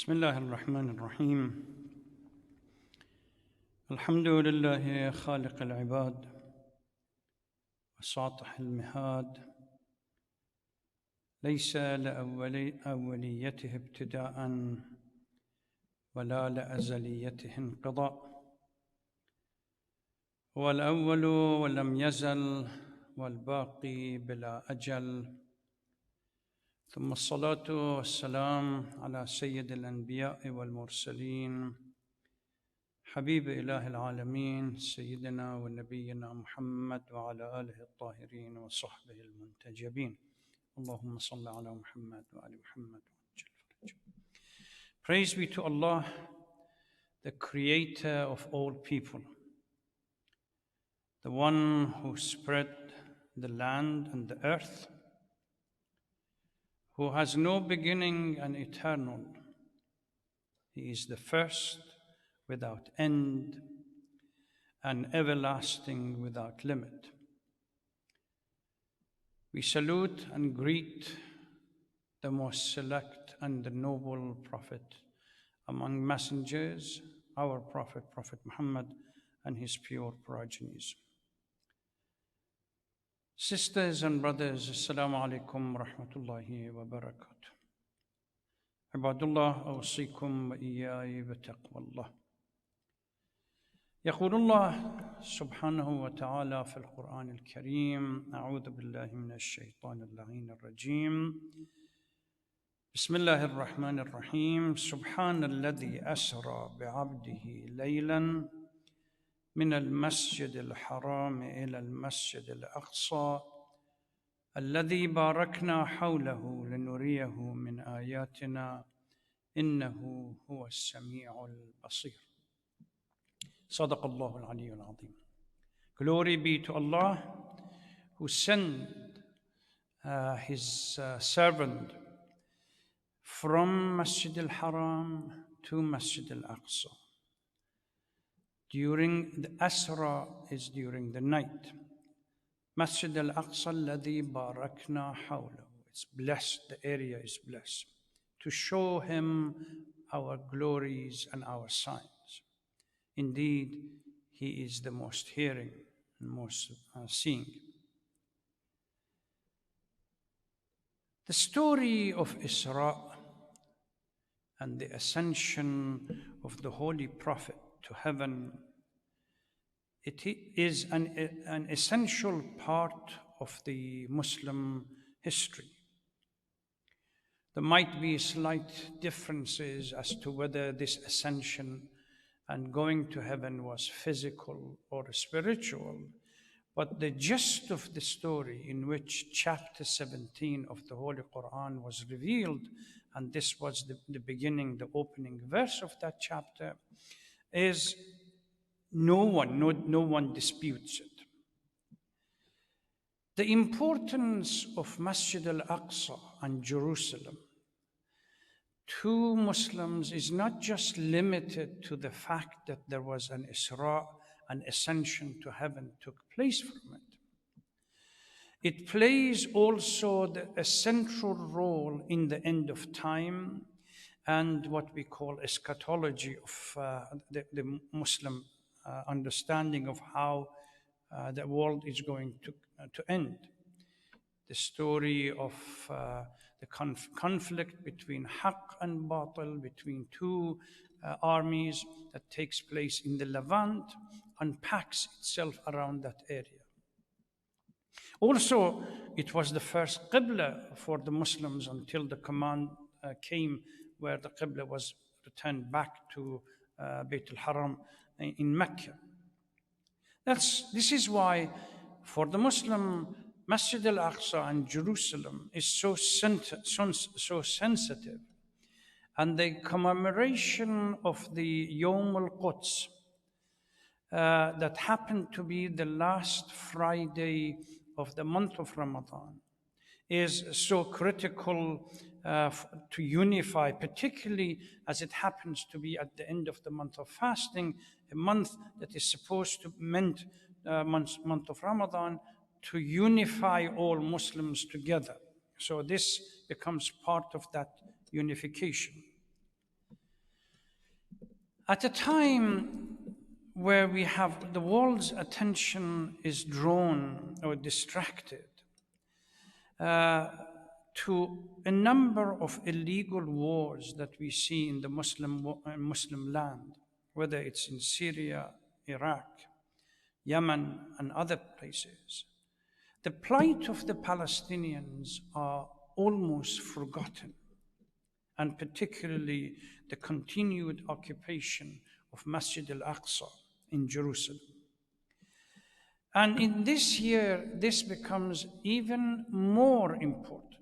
بسم الله الرحمن الرحيم. الحمد لله خالق العباد وساطح المهاد، ليس لأوليته ابتداء ولا لأزليته انقضاء، هو الأول ولم يزل والباقي بلا أجل، ثم الصلاة والسلام على سيد الأنبياء والمرسلين حبيب إله العالمين سيدنا ونبينا محمد وعلى آله الطاهرين وصحبه المنتجبين. اللهم صل على محمد وآل محمد. Praise be to Allah, the creator of all people, the one who spread the land and the earth, who has no beginning and eternal. He is the first without end and everlasting without limit. We salute and greet the most select and the noble Prophet among messengers, our Prophet, Prophet Muhammad, and his pure progenies. Sisters and brothers, Assalamu alaikum wa rahmatullahi wa barakatuh. Ibadullah, awsikum wa iyai wa taqwallah. يقول الله سبحانه وتعالى في القرآن الكريم: أعوذ بالله من الشيطان اللعين الرجيم. بسم الله الرحمن الرحيم. سبحان الذي أسرى بعبده ليلاً من المسجد الحرام إلى المسجد الأقصى الذي باركنا حوله لنريه من آياتنا إنه هو السميع البصير. صدق الله العلي العظيم. Glory be to Allah who sent his servant from Masjid al-Haram to Masjid al-Aqsa. During the Asra is during the night. Masjid al-Aqsa alladhi barakna hawlahu. It's blessed, the area is blessed. To show him our glories and our signs. Indeed, he is the most hearing and most seeing. The story of Isra and the ascension of the Holy Prophet to heaven, it is an essential part of the Muslim history. There might be slight differences as to whether this ascension and going to heaven was physical or spiritual, but the gist of the story, in which chapter 17 of the Holy Quran was revealed, and this was the beginning, the opening verse of that chapter, is no one disputes it. The importance of Masjid al-Aqsa and Jerusalem to Muslims is not just limited to the fact that there was an Isra, an ascension to heaven took place from it. It plays also a central role in the end of time and what we call eschatology of the Muslim understanding of how the world is going to end. The story of the conflict between Haqq and Batil, between two armies that takes place in the Levant, unpacks itself around that area. Also, it was the first Qibla for the Muslims until the command came where the Qibla was returned back to Bayt al-Haram in Mecca. This is why for the Muslim, Masjid al-Aqsa and Jerusalem is so sensitive. And the commemoration of the Yawm al-Quds that happened to be the last Friday of the month of Ramadan is so critical to unify, particularly as it happens to be at the end of the month of fasting, a month that is supposed to meant month of Ramadan, to unify all Muslims together. So this becomes part of that unification. At a time where we have the world's attention is drawn or distracted to a number of illegal wars that we see in the Muslim land, whether it's in Syria, Iraq, Yemen, and other places, the plight of the Palestinians are almost forgotten, and particularly the continued occupation of Masjid al-Aqsa in Jerusalem. And in this year, this becomes even more important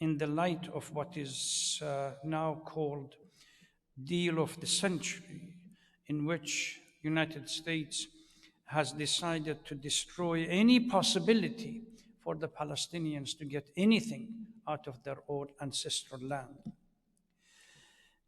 in the light of what is now called deal of the century, in which United States has decided to destroy any possibility for the Palestinians to get anything out of their own ancestral land.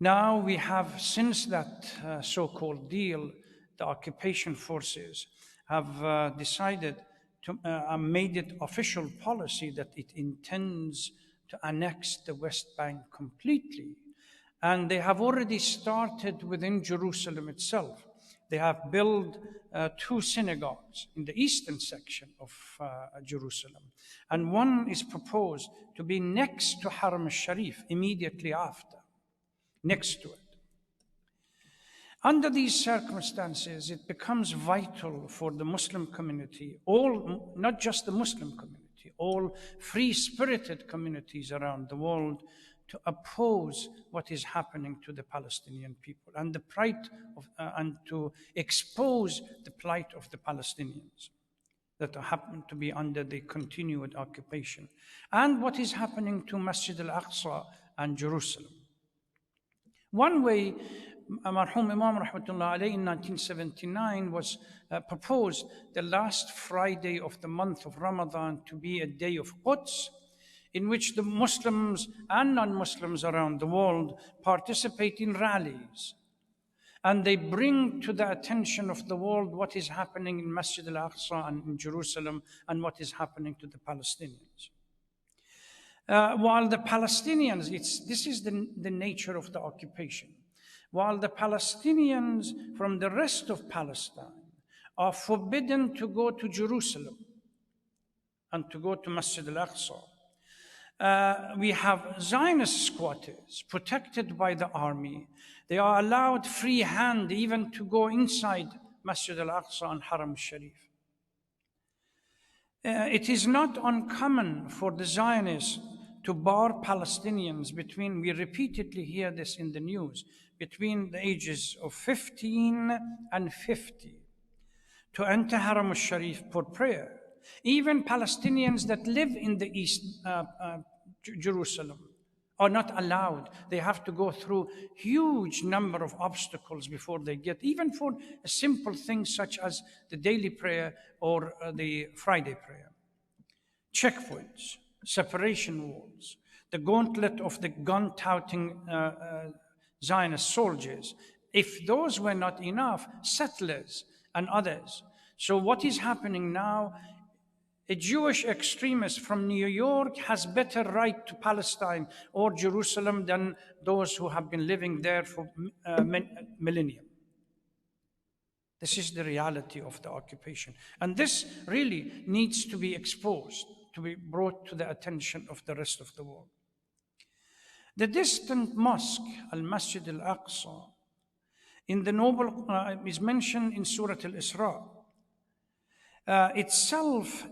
Now we have, since that so-called deal, the occupation forces have decided to made it official policy that it intends to annex the West Bank completely. And they have already started within Jerusalem itself. They have built 2 synagogues in the eastern section of Jerusalem. And one is proposed to be next to Haram al-Sharif, immediately after, next to it. Under these circumstances, it becomes vital for the Muslim community, not just the Muslim community, all free-spirited communities around the world, to oppose what is happening to the Palestinian people and and to expose the plight of the Palestinians that happen to be under the continued occupation, and what is happening to Masjid al-Aqsa and Jerusalem. One way Marhum Imam Rahmatullah alayhi in 1979 was proposed the last Friday of the month of Ramadan to be a day of Quds, in which the Muslims and non-Muslims around the world participate in rallies. And they bring to the attention of the world what is happening in Masjid al-Aqsa and in Jerusalem and what is happening to the Palestinians. While the Palestinians, this is the nature of the occupation. While the Palestinians from the rest of Palestine are forbidden to go to Jerusalem and to go to Masjid al-Aqsa, we have Zionist squatters protected by the army. They are allowed free hand even to go inside Masjid al-Aqsa and Haram al-Sharif. It is not uncommon for the Zionists to bar Palestinians between, we repeatedly hear this in the news, between the ages of 15 and 50 to enter Haram al-Sharif for prayer. Even Palestinians that live in the east Jerusalem are not allowed. They have to go through huge number of obstacles before they get, even for a simple things such as the daily prayer or the Friday prayer. Checkpoints, separation walls, the gauntlet of the gun-touting Zionist soldiers. If those were not enough, settlers and others. So what is happening now? A Jewish extremist from New York has better right to Palestine or Jerusalem than those who have been living there for millennia. This is the reality of the occupation. And this really needs to be exposed, to be brought to the attention of the rest of the world. The distant mosque, Al-Masjid al-Aqsa, in the noble, is mentioned in Surah Al-Isra. Itself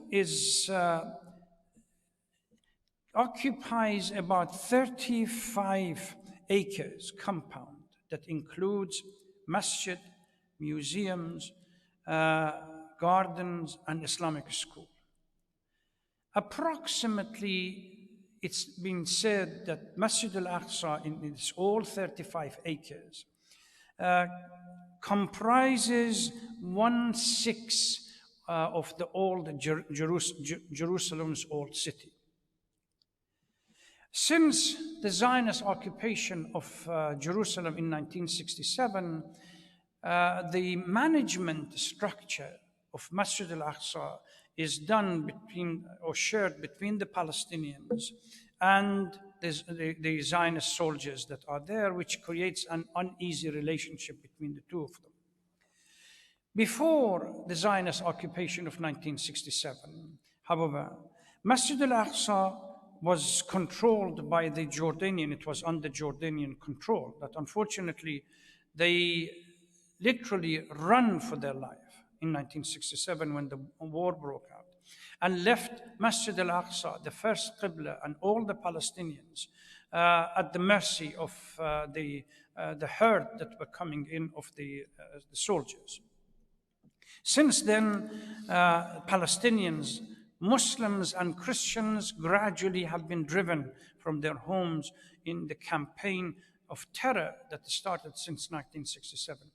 occupies about 35 acres compound that includes masjid, museums, gardens, and Islamic school. Approximately, it's been said that Masjid al-Aqsa in its all 35 acres comprises 1/6 of the old Jerusalem's old city. Since the Zionist occupation of Jerusalem in 1967, the management structure of Masjid al-Aqsa is done between or shared between the Palestinians and the Zionist soldiers that are there, which creates an uneasy relationship between the two of them. Before the Zionist occupation of 1967, however, Masjid al-Aqsa was controlled by the Jordanian. It was under Jordanian control. That unfortunately, they literally ran for their life in 1967 when the war broke out, and left Masjid al-Aqsa, the first Qibla, and all the Palestinians at the mercy of the herd that were coming in of the soldiers. Since then, Palestinians, Muslims and Christians gradually have been driven from their homes in the campaign of terror that started since 1967.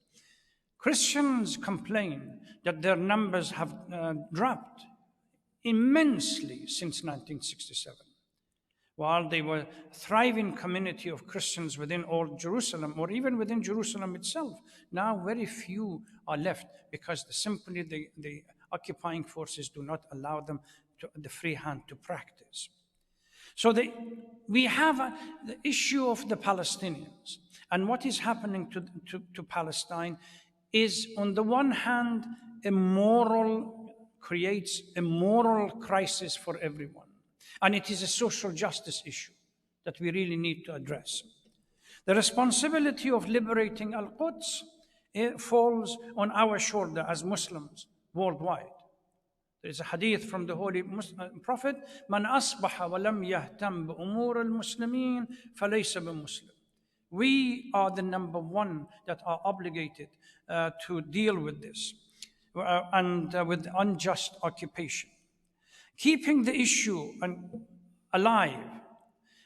Christians complain that their numbers have dropped immensely since 1967. While they were a thriving community of Christians within all Jerusalem, or even within Jerusalem itself, now very few are left because simply the occupying forces do not allow them the free hand to practice. So we have the issue of the Palestinians, and what is happening to Palestine is, on the one hand, creates a moral crisis for everyone. And it is a social justice issue that we really need to address. The responsibility of liberating Al-Quds falls on our shoulder as Muslims worldwide. There is a hadith from the Holy Prophet, "Man asbaha wa lam yahtam bi umur al-muslimin falaysa bi-muslim." We are the number one that are obligated to deal with this and with unjust occupation. Keeping the issue alive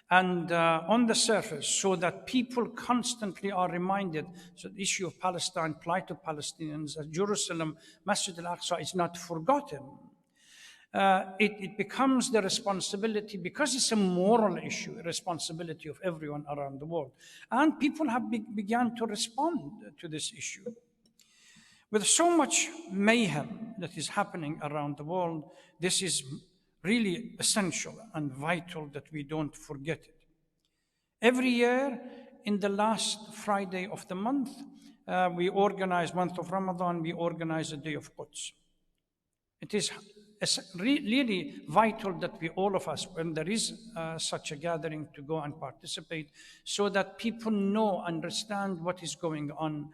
and on the surface so that people constantly are reminded, so the issue of Palestine, plight of Palestinians, Jerusalem, Masjid al-Aqsa is not forgotten. It becomes the responsibility, because it's a moral issue, a responsibility of everyone around the world. And people have begun to respond to this issue. With so much mayhem that is happening around the world, this is really essential and vital that we don't forget it. Every year, in the last Friday of the month, month of Ramadan, we organize a Day of Quds. It is really vital that all of us, when there is such a gathering, to go and participate, so that people understand what is going on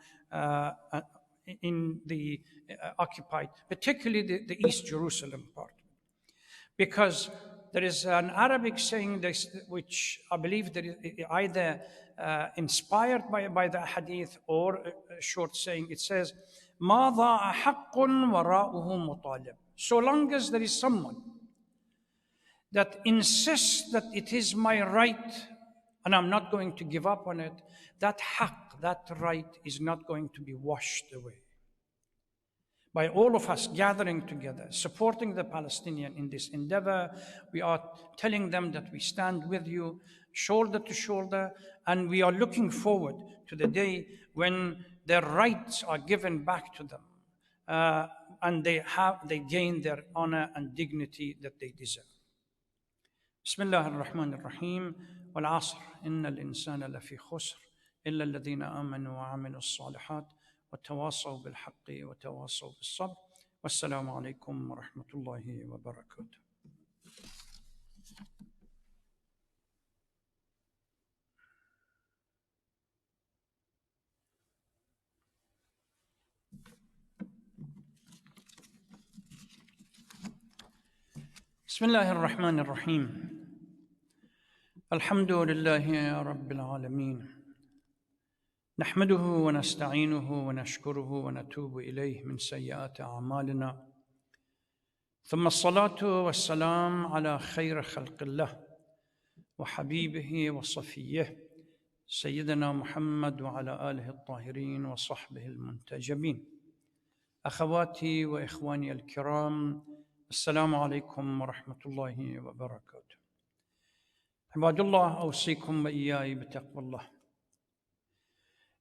in the occupied, particularly the East Jerusalem part. Because there is an Arabic saying which I believe that is either inspired by the hadith or a short saying. It says, "Ma dha'a haqqun wara'uhu mutalib." So long as there is someone that insists that it is my right and I'm not going to give up on it, that haqq, that right, is not going to be washed away. By all of us gathering together, supporting the Palestinian in this endeavor, we are telling them that we stand with you, shoulder to shoulder, and we are looking forward to the day when their rights are given back to them, and they gain their honor and dignity that they deserve. Bismillah ar-Rahman ar-Rahim. Wal-'asr, inna al-insana lafi khusr, illa alladhina amanu wa 'amilu as-salihat. وتواصوا بالحق وتواصوا بالصبر والسلام عليكم ورحمة الله وبركاته. بسم الله الرحمن الرحيم. الحمد لله رب العالمين، نحمده ونستعينه ونشكره ونتوب إليه من سيئات أعمالنا، ثم الصلاة والسلام على خير خلق الله وحبيبه وصفيه سيدنا محمد وعلى آله الطاهرين وصحبه المنتجبين. أخواتي وإخواني الكرام، السلام عليكم ورحمة الله وبركاته. عباد الله، أوصيكم وإياي بتقوى الله.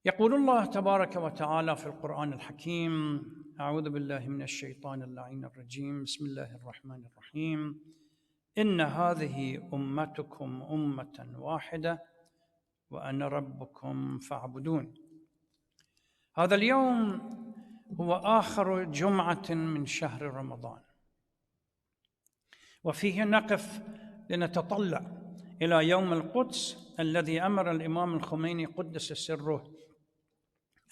يقول الله تبارك وتعالى في القرآن الحكيم: أعوذ بالله من الشيطان اللعين الرجيم، بسم الله الرحمن الرحيم. إن هذه أمتكم أمة واحدة وأنا ربكم فاعبدون. هذا اليوم هو آخر جمعة من شهر رمضان، وفيه نقف لنتطلع إلى يوم القدس الذي أمر الإمام الخميني قدس سره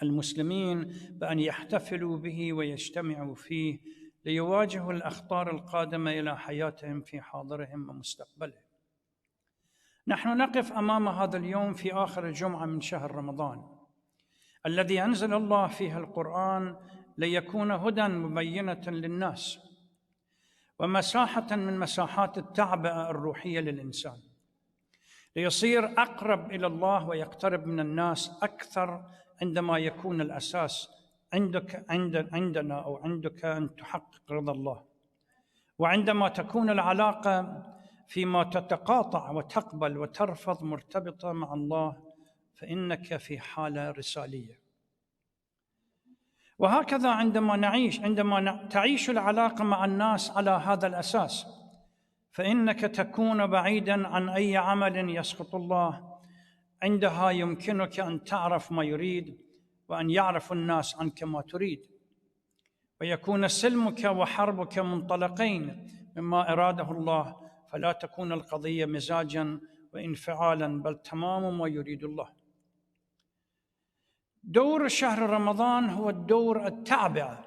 المسلمين بأن يحتفلوا به ويجتمعوا فيه ليواجهوا الأخطار القادمة إلى حياتهم في حاضرهم ومستقبلهم. نحن نقف أمام هذا اليوم في آخر جمعة من شهر رمضان الذي أنزل الله فيها القرآن ليكون هدى مبينة للناس ومساحة من مساحات التعبئة الروحية للإنسان، ليصير أقرب إلى الله ويقترب من الناس أكثر عندما يكون الأساس عندنا أو عندك أن تحقق رضا الله، وعندما تكون العلاقة فيما تتقاطع وتقبل وترفض مرتبطة مع الله فإنك في حالة رسالية. وهكذا عندما تعيش العلاقة مع الناس على هذا الأساس فإنك تكون بعيداً عن أي عمل يسخط الله، عندها يمكنك أن تعرف ما يريد وأن يعرف الناس عنك ما تريد، ويكون سلمك وحربك منطلقين مما أراده الله، فلا تكون القضية مزاجاً وانفعالاً بل تمام ما يريد الله. دور شهر رمضان هو الدور التعبئة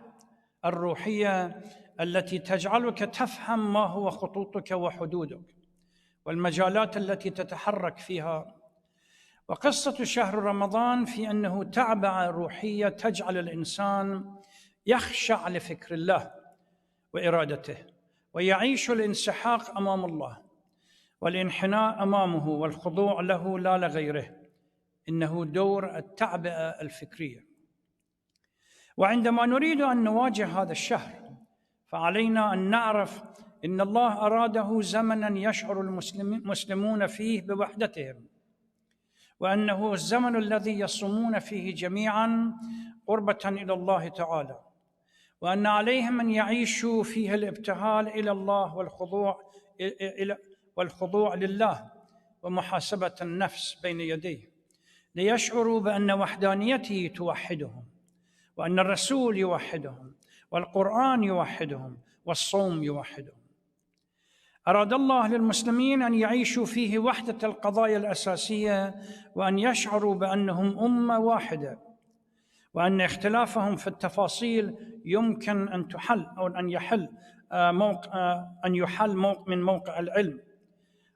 الروحية التي تجعلك تفهم ما هو خطوطك وحدودك والمجالات التي تتحرك فيها. وقصة شهر رمضان في أنه تعبئة روحية تجعل الإنسان يخشع لفكر الله وإرادته ويعيش الانسحاق أمام الله والانحناء أمامه والخضوع له لا لغيره. إنه دور التعبئة الفكرية. وعندما نريد أن نواجه هذا الشهر فعلينا أن نعرف إن الله أراده زمناً يشعر المسلمون فيه بوحدتهم، وأنه الزمن الذي يصومون فيه جميعاً قربة إلى الله تعالى، وأن عليهم أن يعيشوا فيه الابتهال إلى الله والخضوع لله ومحاسبة النفس بين يديه، ليشعروا بأن وحدانيته توحدهم، وأن الرسول يوحدهم، والقرآن يوحدهم، والصوم يوحدهم. أراد الله للمسلمين أن يعيشوا فيه وحدة القضايا الأساسية، وأن يشعروا بأنهم أمة واحدة، وأن اختلافهم في التفاصيل يمكن أن تحل أو أن يحل من موقع العلم.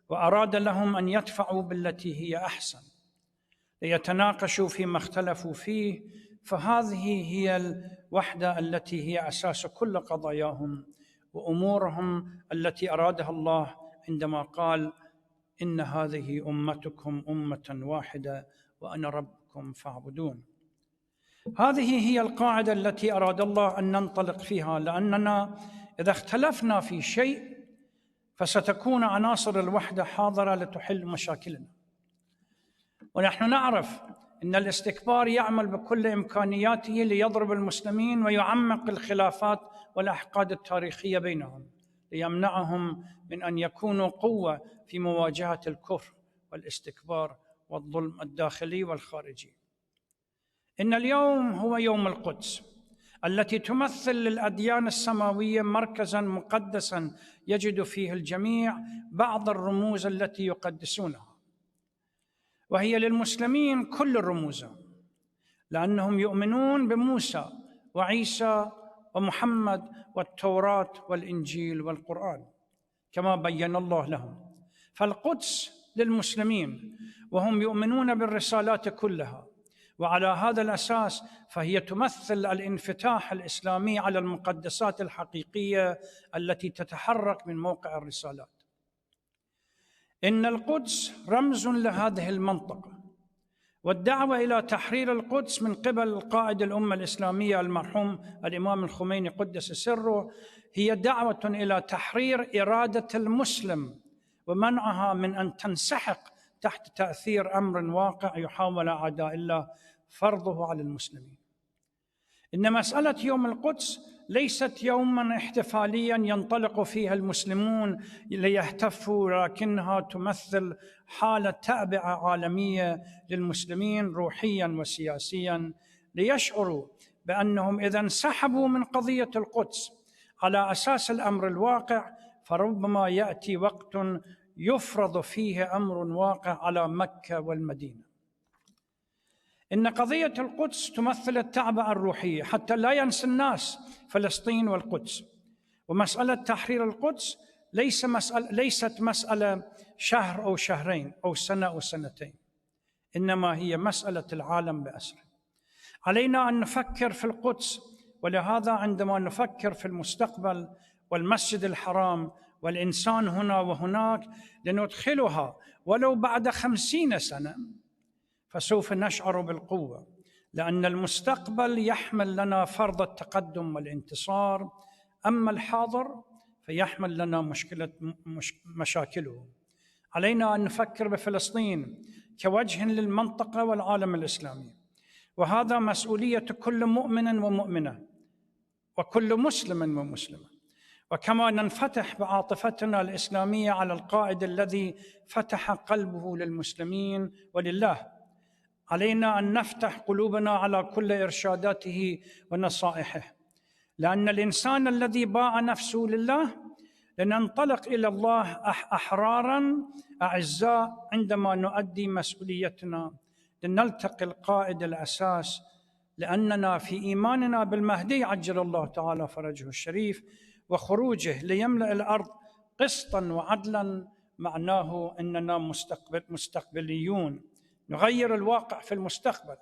وأراد لهم أن يدفعوا بالتي هي أحسن ليتناقشوا فيما اختلفوا فيه، فهذه هي الوحدة التي هي أساس كل قضاياهم وأمورهم التي أرادها الله عندما قال إن هذه أمتكم أمة واحدة وأنا ربكم فاعبدون. هذه هي القاعدة التي أراد الله أن ننطلق فيها، لأننا إذا اختلفنا في شيء فستكون عناصر الوحدة حاضرة لتحل مشاكلنا. ونحن نعرف أن الاستكبار يعمل بكل إمكانياته ليضرب المسلمين ويعمق الخلافات والأحقاد التاريخية بينهم، ليمنعهم من أن يكونوا قوة في مواجهة الكفر والاستكبار والظلم الداخلي والخارجي. إن اليوم هو يوم القدس التي تمثل للأديان السماوية مركزاً مقدساً يجد فيه الجميع بعض الرموز التي يقدسونها، وهي للمسلمين كل الرموز، لأنهم يؤمنون بموسى وعيسى ومحمد والتوراة والإنجيل والقرآن كما بين الله لهم. فالقدس للمسلمين وهم يؤمنون بالرسالات كلها، وعلى هذا الأساس فهي تمثل الانفتاح الإسلامي على المقدسات الحقيقية التي تتحرك من موقع الرسالات. إن القدس رمز لهذه المنطقة، والدعوة إلى تحرير القدس من قبل قائد الأمة الإسلامية المرحوم الإمام الخميني قدس سره هي دعوة إلى تحرير إرادة المسلم ومنعها من أن تنسحق تحت تأثير أمر واقع يحاول أعداء الله فرضه على المسلمين. إن مسألة يوم القدس ليست يوما احتفاليا ينطلق فيها المسلمون ليهتفوا، لكنها تمثل حالة تعبئة عالمية للمسلمين روحيا وسياسيا، ليشعروا بأنهم إذا انسحبوا من قضية القدس على أساس الأمر الواقع، فربما يأتي وقت يفرض فيه أمر واقع على مكة والمدينة. إن قضية القدس تمثل التعبئة الروحية، حتى لا ينسى الناس فلسطين والقدس. ومسألة تحرير القدس ليست مسألة شهر أو شهرين أو سنة أو سنتين، إنما هي مسألة العالم بأسره. علينا أن نفكر في القدس، ولهذا عندما نفكر في المستقبل والمسجد الحرام والإنسان هنا وهناك لندخلها ولو بعد 50 سنة، فسوف نشعر بالقوة، لأن المستقبل يحمل لنا فرض التقدم والانتصار، أما الحاضر فيحمل لنا مشاكله. علينا أن نفكر بفلسطين كوجه للمنطقة والعالم الإسلامي، وهذا مسؤولية كل مؤمن ومؤمنة وكل مسلم ومسلمة. وكما ننفتح بعاطفتنا الإسلامية على القائد الذي فتح قلبه للمسلمين ولله، علينا أن نفتح قلوبنا على كل إرشاداته ونصائحه، لأن الإنسان الذي باع نفسه لله لننطلق إلى الله أحرارا أعزاء عندما نؤدي مسؤوليتنا، لنلتقي القائد الأساس، لأننا في إيماننا بالمهدي عجل الله تعالى فرجه الشريف وخروجه ليملأ الأرض قسطا وعدلا، معناه أننا مستقبليون نغير الواقع في المستقبل،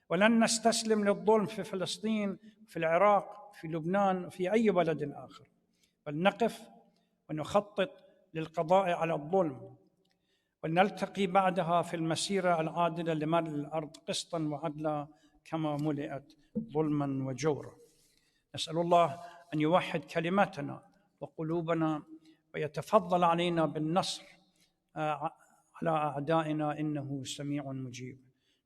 ولن نستسلم للظلم في فلسطين، في العراق، في لبنان، في أي بلد آخر، بل نقف ونخطط للقضاء على الظلم، ونلتقي بعدها في المسيرة العادلة لملء الأرض قسطا وعدلا كما ملئت ظلما وجورا. نسأل الله أن يوحد كلماتنا وقلوبنا ويتفضل علينا بالنصر على أعدائنا، إنه سميع مجيب.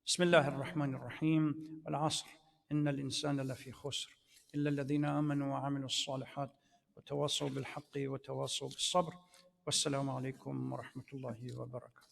بسم الله الرحمن الرحيم. والعصر إن الإنسان لفي خسر إلا الذين آمنوا وعملوا الصالحات وتواصوا بالحق وتواصوا بالصبر. والسلام عليكم ورحمة الله وبركاته.